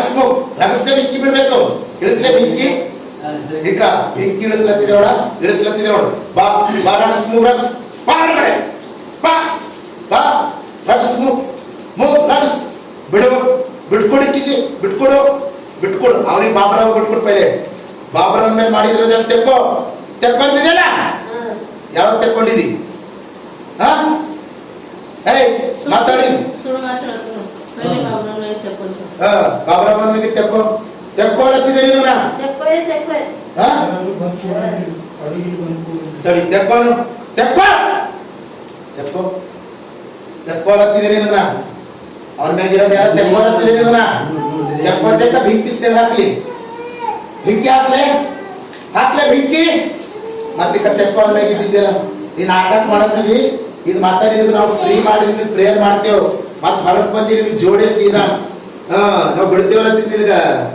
ರಗಸ್ಮು ರಗಸ್ತೆ ಬೆಂಕಿ ಬಿಡ್ಬೇಕು. ಇಳಿಸ್ಲೆ ಬೆಂಕಿ ಈಗ ಬೆಂಕಿ ಇಳಿಸ್ಲತ್ತಿದೆ ನೋಡ, ಇಳಿಸ್ಲತ್ತಿದೆ ನೋಡು. ಬಾ ಬಾ ರಗಸ್ಮು ರಗಸ್ ಬಾ ಹೊರಗಡೆ ಬಾ ಬಾ ರಗಸ್ಮು ರಗಸ್ ಬಿಡು ಬಿಟ್ಕೊಡಿಕ್ಕಿಗೆ ಬಿಟ್ಕೊಡು ಬಿಟ್ಕೊಡು. ಅವನಿಗೆ ಬಾಬರಾವ್ ಬಿಟ್ಕೊಡು. ಪೈಲೆ ಬಾಬರಾವ್ ಮೇಲೆ ಮಾಡಿದ್ರದೆಲ್ಲ ತೆಕ್ಕೊಂಡಿದೆಯಲ್ಲ, ಯಾವಾಗ ತೆಕ್ಕೊಂಡಿದಿ? ಹಾ ಏಯ್ ಮಾತಾಡಿ. ಬಾಬರಾವ್ ಮೇಲೆ ತೆಕ್ಕೋಲತ್ತಿದೆ ನೀನು. ಸರಿ ತೆಕ್ಕೋನು ತೆಕ್ಕೋಲತ್ತಿದೆ ನೀನು. ಅವನ ಮೇಗಿರೋದು ಯಾರು ತೆಕ್ಕೋಲತ್ತಿದೆ ನೀನು. ತೆಕ್ಕ ಬೆಂಕಿಸ್ತೇನೆ ಹಾಕ್ಲಿ, ಬೆಂಕಿ ಹಾಕ್ಲೆ ಬೆಂಕಿ. ಮತ್ತೆ ತೆಕ್ಕೋನ ಮೇಗಿದ್ದಿದ್ದೆಲ್ಲ ನೀನ್ ನಾಟಕ ಮಾಡತ್ತಿದಿ. ಇದು ಮಾತಾಡಿ ನಾವು ಫ್ರೀ ಮಾಡಿ ಪ್ರೇಯರ್ ಮಾಡ್ತೇವೆ. ಮತ್ತೆ ಹೊರಗೆ ಬಂದಿ ನಿಮ್ಗೆ ಜೋಡಿಸಿ ನಾವು ಬಿಡ್ತೇವಲ್ಲ ನಿನಗ.